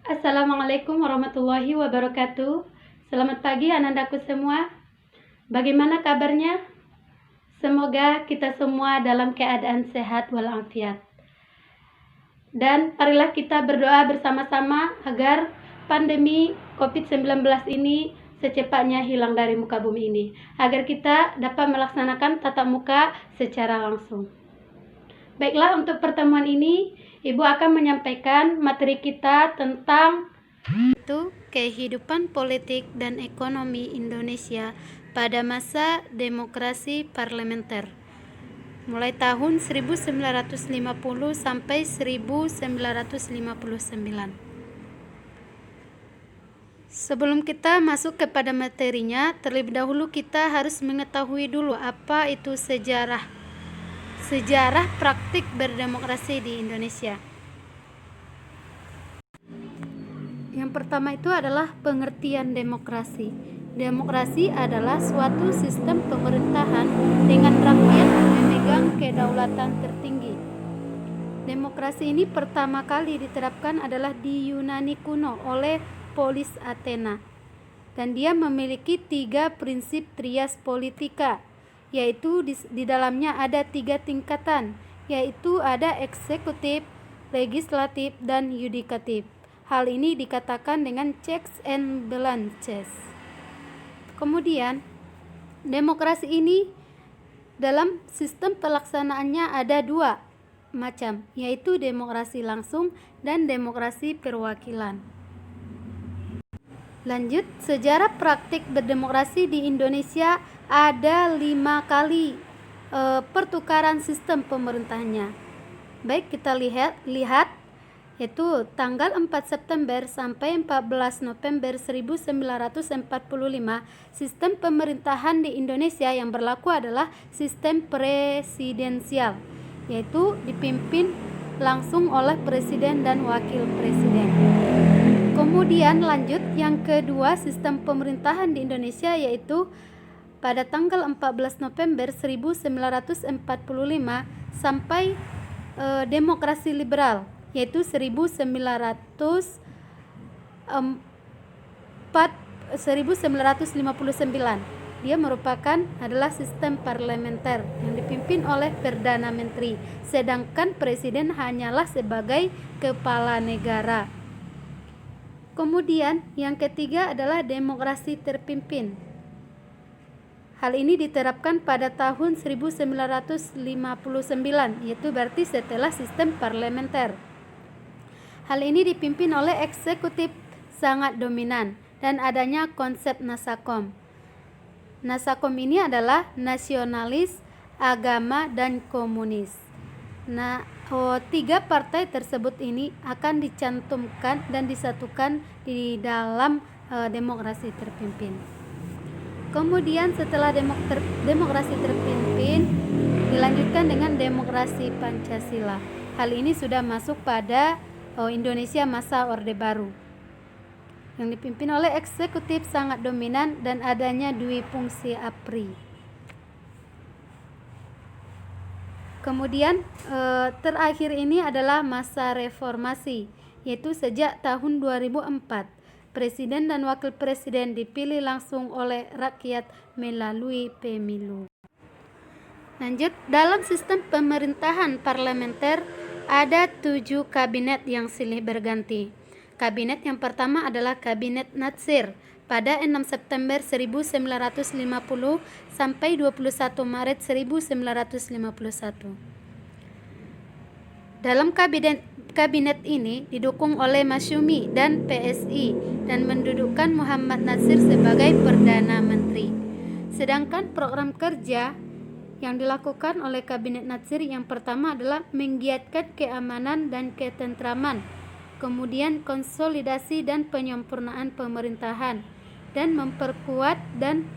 Assalamualaikum warahmatullahi wabarakatuh. Selamat pagi anandaku semua. Bagaimana kabarnya? Semoga kita semua dalam keadaan sehat walafiat. Dan marilah kita berdoa bersama-sama agar pandemi COVID-19 ini secepatnya hilang dari muka bumi ini, agar kita dapat melaksanakan tatap muka secara langsung. Baiklah, untuk pertemuan ini Ibu akan menyampaikan materi kita tentang itu kehidupan politik dan ekonomi Indonesia pada masa demokrasi parlementer mulai tahun 1950 sampai 1959. Sebelum kita masuk kepada materinya, terlebih dahulu kita harus mengetahui dulu apa itu sejarah praktik berdemokrasi di Indonesia. Yang pertama itu adalah pengertian demokrasi. Demokrasi adalah suatu sistem pemerintahan dengan rakyat memegang kedaulatan tertinggi. Demokrasi ini pertama kali diterapkan adalah di Yunani kuno oleh Polis Athena. Dan dia memiliki 3 prinsip trias politika, yaitu di dalamnya ada 3 tingkatan, yaitu ada eksekutif, legislatif, dan yudikatif. Hal ini dikatakan dengan checks and balances. Kemudian, demokrasi ini dalam sistem pelaksanaannya ada 2 macam, yaitu demokrasi langsung dan demokrasi perwakilan. Lanjut, sejarah praktik berdemokrasi di Indonesia ada 5 kali pertukaran sistem pemerintahannya. Baik, kita lihat yaitu tanggal 4 September sampai 14 November 1945, sistem pemerintahan di Indonesia yang berlaku adalah sistem presidensial, yaitu dipimpin langsung oleh presiden dan wakil presiden. Kemudian lanjut, yang kedua sistem pemerintahan di Indonesia yaitu pada tanggal 14 November 1945 sampai demokrasi liberal, yaitu 1959. Dia merupakan adalah sistem parlementer yang dipimpin oleh Perdana Menteri, sedangkan presiden hanyalah sebagai kepala negara. Kemudian yang ketiga adalah demokrasi terpimpin. Hal ini diterapkan pada tahun 1959, yaitu berarti setelah sistem parlementer. Hal ini dipimpin oleh eksekutif sangat dominan dan adanya konsep Nasakom. Nasakom ini adalah nasionalis, agama, dan komunis. Tiga partai tersebut ini akan dicantumkan dan disatukan di dalam demokrasi terpimpin. Kemudian setelah demokrasi terpimpin dilanjutkan dengan demokrasi Pancasila. Hal ini sudah masuk pada Indonesia masa Orde Baru yang dipimpin oleh eksekutif sangat dominan dan adanya dui fungsi APRI. Kemudian terakhir ini adalah masa reformasi, yaitu sejak tahun 2004 presiden dan wakil presiden dipilih langsung oleh rakyat melalui pemilu. Lanjut, dalam sistem pemerintahan parlementer ada 7 kabinet yang silih berganti. Kabinet yang pertama adalah Kabinet Natsir pada 6 September 1950 sampai 21 Maret 1951. Dalam kabinet ini didukung oleh Masyumi dan PSI dan mendudukkan Muhammad Natsir sebagai Perdana Menteri. Sedangkan program kerja yang dilakukan oleh Kabinet Natsir yang pertama adalah menggiatkan keamanan dan ketentraman, kemudian konsolidasi dan penyempurnaan pemerintahan, dan memperkuat dan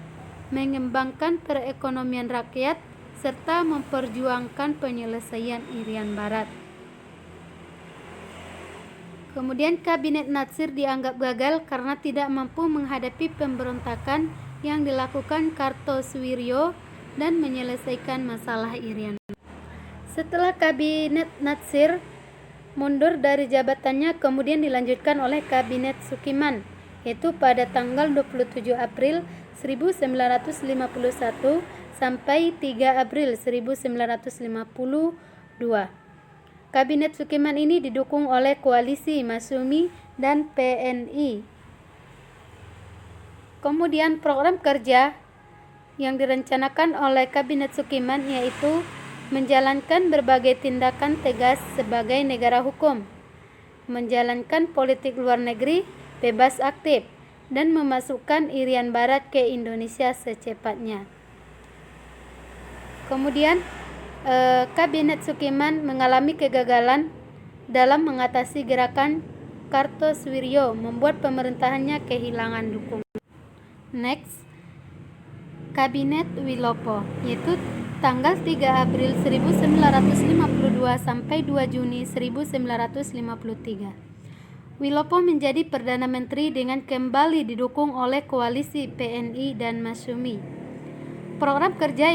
mengembangkan perekonomian rakyat serta memperjuangkan penyelesaian Irian Barat. Kemudian Kabinet Natsir dianggap gagal karena tidak mampu menghadapi pemberontakan yang dilakukan Kartosuwiryo dan menyelesaikan masalah Irian. Setelah Kabinet Natsir mundur dari jabatannya kemudian dilanjutkan oleh Kabinet Sukiman, yaitu pada tanggal 27 April 1951 sampai 3 April 1952. Kabinet Sukiman ini didukung oleh koalisi Masyumi dan PNI. Kemudian program kerja yang direncanakan oleh Kabinet Sukiman yaitu menjalankan berbagai tindakan tegas sebagai negara hukum, menjalankan politik luar negeri bebas aktif, dan memasukkan Irian Barat ke Indonesia secepatnya. Kemudian Kabinet Sukiman mengalami kegagalan dalam mengatasi gerakan Kartosoewirjo, membuat pemerintahannya kehilangan dukungan. Next, Kabinet Wilopo, yaitu tanggal 3 April 1952 sampai 2 Juni 1953. Wilopo menjadi Perdana Menteri dengan kembali didukung oleh koalisi PNI dan Masyumi. Program kerja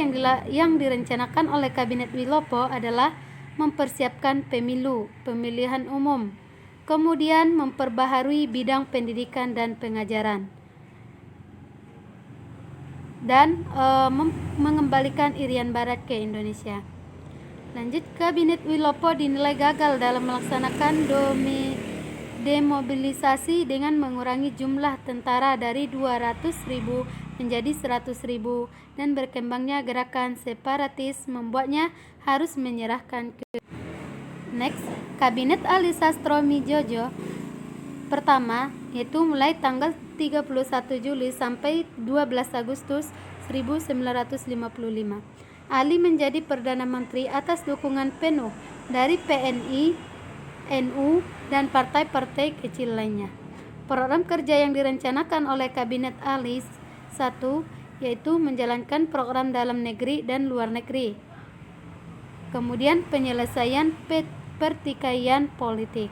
yang direncanakan oleh Kabinet Wilopo adalah mempersiapkan pemilu, pemilihan umum, kemudian memperbaharui bidang pendidikan dan pengajaran, dan mengembalikan Irian Barat ke Indonesia. Lanjut, Kabinet Wilopo dinilai gagal dalam melaksanakan demobilisasi dengan mengurangi jumlah tentara dari 200.000 menjadi 100.000, dan berkembangnya gerakan separatis membuatnya harus menyerahkan ke. Next, Kabinet Ali Sastroamidjojo pertama, yaitu mulai tanggal 31 Juli sampai 12 Agustus 1955. Ali menjadi Perdana Menteri atas dukungan penuh dari PNI, NU, dan partai-partai kecil lainnya. Program kerja yang direncanakan oleh Kabinet Ali 1, yaitu menjalankan program dalam negeri dan luar negeri. Kemudian penyelesaian pertikaian politik.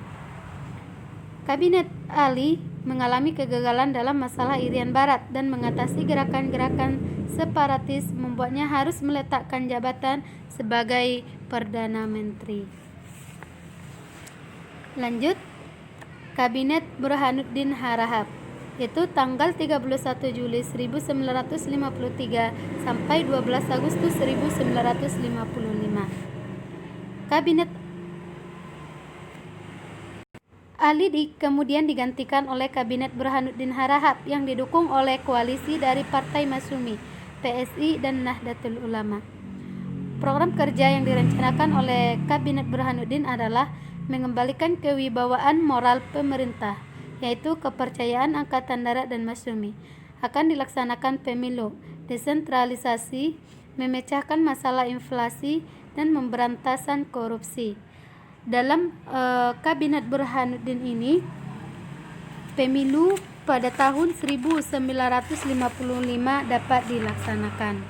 Kabinet Ali mengalami kegagalan dalam masalah Irian Barat dan mengatasi gerakan-gerakan separatis membuatnya harus meletakkan jabatan sebagai Perdana Menteri. Lanjut, Kabinet Burhanuddin Harahap, yaitu tanggal 31 Juli 1953 sampai 12 Agustus 1955. Kabinet Ali kemudian digantikan oleh Kabinet Burhanuddin Harahap yang didukung oleh koalisi dari Partai Masyumi, PSI, dan Nahdlatul Ulama. Program kerja yang direncanakan oleh Kabinet Burhanuddin adalah mengembalikan kewibawaan moral pemerintah, yaitu kepercayaan Angkatan Darat dan Masyumi. Akan dilaksanakan pemilu, desentralisasi, memecahkan masalah inflasi, dan pemberantasan korupsi. Dalam Kabinet Burhanuddin ini, pemilu pada tahun 1955 dapat dilaksanakan.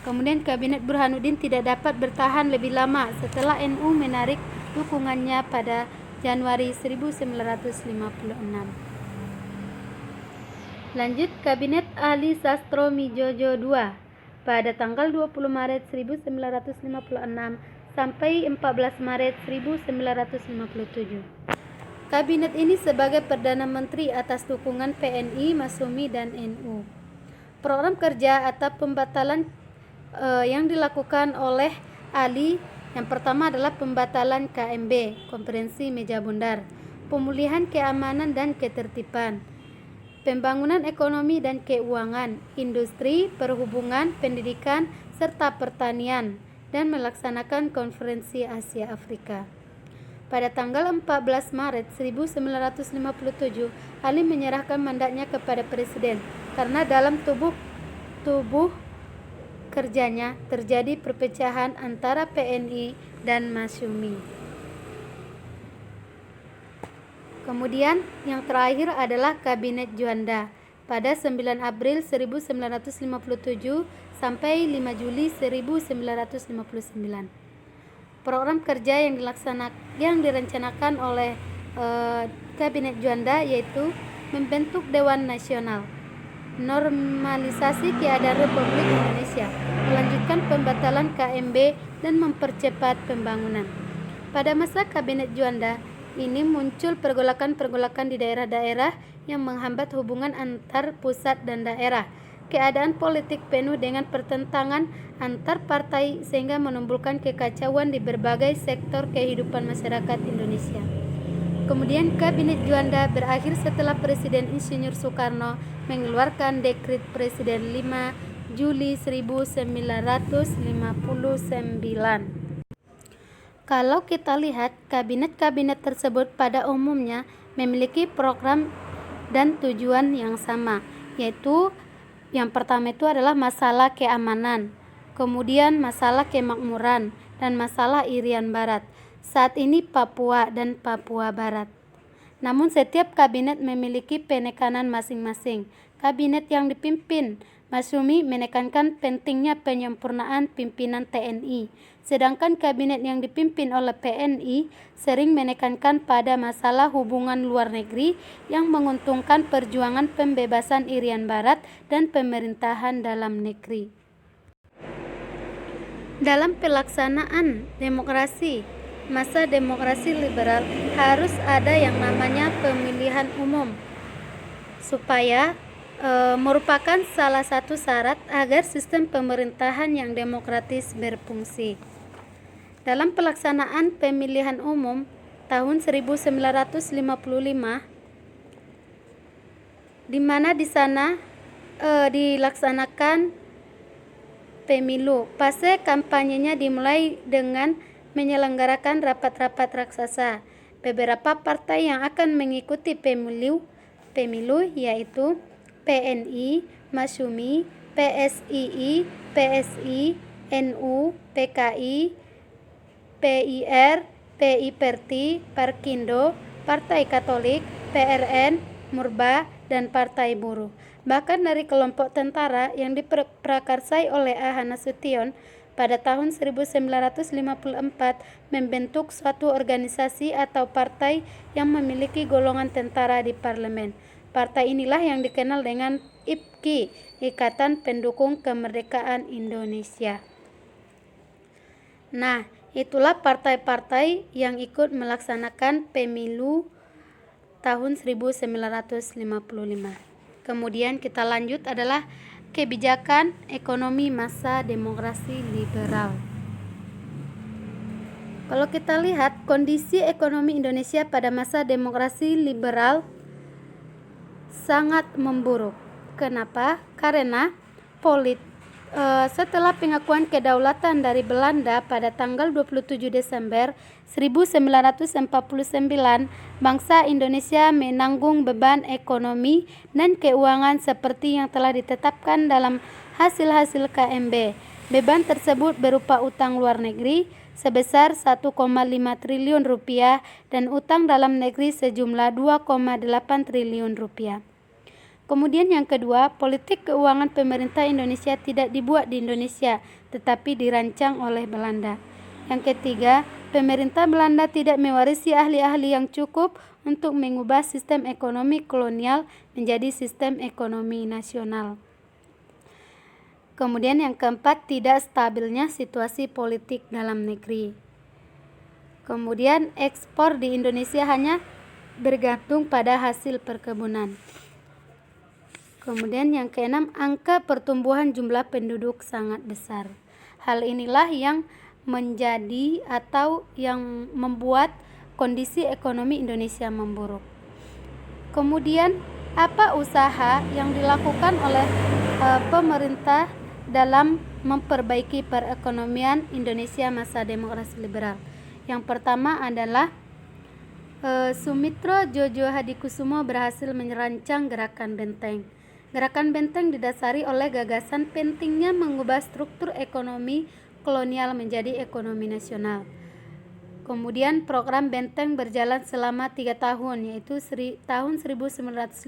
Kemudian Kabinet Burhanuddin tidak dapat bertahan lebih lama setelah NU menarik dukungannya pada Januari 1956. Lanjut, Kabinet Ali Sastroamidjojo II pada tanggal 20 Maret 1956 sampai 14 Maret 1957. Kabinet ini sebagai Perdana Menteri atas dukungan PNI, Masyumi, dan NU. Program kerja atau pembatalan yang dilakukan oleh Ali yang pertama adalah pembatalan KMB, Konferensi Meja Bundar, pemulihan keamanan dan ketertiban, pembangunan ekonomi dan keuangan, industri, perhubungan, pendidikan, serta pertanian, dan melaksanakan Konferensi Asia Afrika. Pada tanggal 14 Maret 1957, Ali menyerahkan mandatnya kepada Presiden karena dalam tubuh kerjanya terjadi perpecahan antara PNI dan Masyumi. Kemudian yang terakhir adalah Kabinet Juanda pada 9 April 1957 sampai 5 Juli 1959. Program kerja yang direncanakan oleh Kabinet Juanda yaitu membentuk Dewan Nasional, normalisasi keadaan Republik Indonesia, melanjutkan pembatalan KMB, dan mempercepat pembangunan. Pada masa Kabinet Juanda ini muncul pergolakan-pergolakan di daerah-daerah yang menghambat hubungan antar pusat dan daerah. Keadaan politik penuh dengan pertentangan antar partai sehingga menimbulkan kekacauan di berbagai sektor kehidupan masyarakat Indonesia. Kemudian Kabinet Juanda berakhir setelah Presiden Insinyur Soekarno mengeluarkan Dekret Presiden 5 Juli 1959. Kalau kita lihat, kabinet-kabinet tersebut pada umumnya memiliki program dan tujuan yang sama, yaitu yang pertama itu adalah masalah keamanan, kemudian masalah kemakmuran, dan masalah Irian Barat. Saat ini Papua dan Papua Barat. Namun setiap kabinet memiliki penekanan masing-masing. Kabinet yang dipimpin Masyumi menekankan pentingnya penyempurnaan pimpinan TNI, sedangkan kabinet yang dipimpin oleh PNI sering menekankan pada masalah hubungan luar negeri yang menguntungkan perjuangan pembebasan Irian Barat dan pemerintahan dalam negeri. Dalam pelaksanaan demokrasi, masa demokrasi liberal harus ada yang namanya pemilihan umum supaya merupakan salah satu syarat agar sistem pemerintahan yang demokratis berfungsi. Dalam pelaksanaan pemilihan umum tahun 1955, di mana di sana dilaksanakan pemilu. Fase kampanyenya dimulai dengan menyelenggarakan rapat-rapat raksasa. Beberapa partai yang akan mengikuti pemilu yaitu PNI, Masyumi, PSII, PSI, NU, PKI, PIR, PI Perti, Parkindo, Partai Katolik, PRN, Murba, dan Partai Buruh. Bahkan dari kelompok tentara yang diprakarsai oleh A.H. Nasution pada tahun 1954 membentuk suatu organisasi atau partai yang memiliki golongan tentara di parlemen. Partai inilah yang dikenal dengan IPKI, Ikatan Pendukung Kemerdekaan Indonesia. Nah, itulah partai-partai yang ikut melaksanakan pemilu tahun 1955. Kemudian kita lanjut adalah kebijakan ekonomi masa demokrasi liberal. Kalau kita lihat kondisi ekonomi Indonesia pada masa demokrasi liberal sangat memburuk. Kenapa? Karena setelah pengakuan kedaulatan dari Belanda pada tanggal 27 Desember 1949, bangsa Indonesia menanggung beban ekonomi dan keuangan seperti yang telah ditetapkan dalam hasil-hasil KMB. Beban tersebut berupa utang luar negeri sebesar 1,5 triliun rupiah dan utang dalam negeri sejumlah 2,8 triliun rupiah. Kemudian yang kedua, politik keuangan pemerintah Indonesia tidak dibuat di Indonesia, tetapi dirancang oleh Belanda. Yang ketiga, pemerintah Belanda tidak mewarisi ahli-ahli yang cukup untuk mengubah sistem ekonomi kolonial menjadi sistem ekonomi nasional. Kemudian yang keempat, tidak stabilnya situasi politik dalam negeri. Kemudian ekspor di Indonesia hanya bergantung pada hasil perkebunan. Kemudian yang keenam, angka pertumbuhan jumlah penduduk sangat besar. Hal inilah yang menjadi atau yang membuat kondisi ekonomi Indonesia memburuk. Kemudian apa usaha yang dilakukan oleh pemerintah dalam memperbaiki perekonomian Indonesia masa demokrasi liberal? Yang pertama adalah Sumitro Jojo Hadikusumo berhasil merancang Gerakan Benteng. Gerakan Benteng didasari oleh gagasan pentingnya mengubah struktur ekonomi kolonial menjadi ekonomi nasional. Kemudian program Benteng berjalan selama 3 tahun, yaitu tahun 1950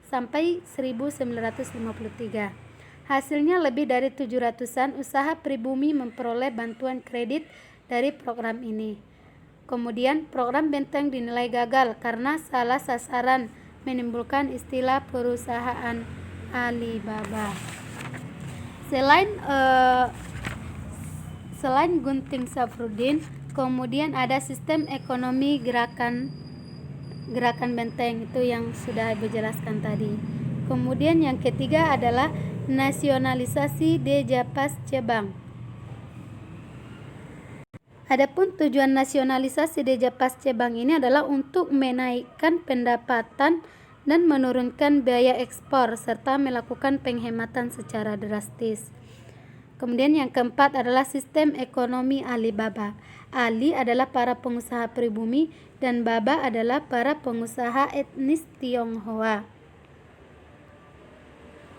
sampai 1953. Hasilnya lebih dari 700-an usaha pribumi memperoleh bantuan kredit dari program ini. Kemudian program Benteng dinilai gagal karena salah sasaran, menimbulkan istilah perusahaan Alibaba. Selain Gunting Safruddin, Kemudian ada sistem ekonomi gerakan benteng, itu yang sudah Ibu jelaskan tadi. Kemudian yang ketiga adalah nasionalisasi Deja Pascebang. Adapun tujuan nasionalisasi Deja Pascebang ini adalah untuk menaikkan pendapatan dan menurunkan biaya ekspor serta melakukan penghematan secara drastis. Kemudian yang keempat adalah sistem ekonomi Alibaba. Ali adalah para pengusaha pribumi dan Baba adalah para pengusaha etnis Tionghoa.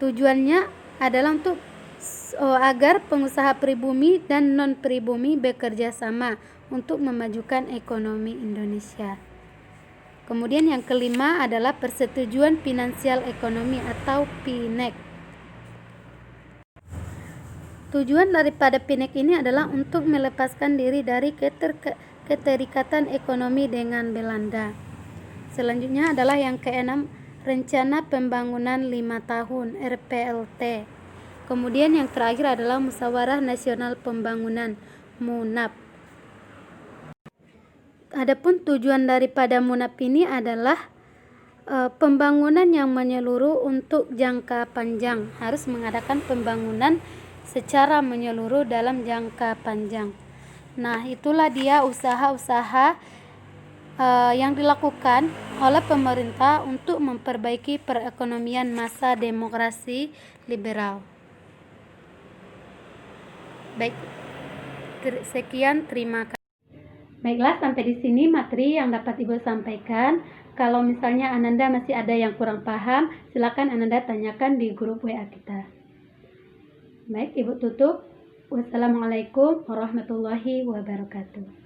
Tujuannya adalah untuk agar pengusaha pribumi dan non-pribumi bekerja sama untuk memajukan ekonomi Indonesia. Kemudian yang kelima adalah Persetujuan Finansial Ekonomi atau PINEK. Tujuan daripada PINEK ini adalah untuk melepaskan diri dari keterikatan ekonomi dengan Belanda. Selanjutnya adalah yang keenam, Rencana Pembangunan 5 Tahun (RPLT). Kemudian yang terakhir adalah Musyawarah Nasional Pembangunan (MUNAP). Adapun tujuan daripada MUNAP ini adalah pembangunan yang menyeluruh untuk jangka panjang. Harus mengadakan pembangunan secara menyeluruh dalam jangka panjang. Nah, itulah dia usaha-usaha yang dilakukan oleh pemerintah untuk memperbaiki perekonomian masa demokrasi liberal. Baik, sekian, terima kasih. Baiklah, sampai di sini materi yang dapat Ibu sampaikan. Kalau misalnya Ananda masih ada yang kurang paham, silakan Ananda tanyakan di grup WA kita. Baik, Ibu tutup. Wassalamualaikum warahmatullahi wabarakatuh.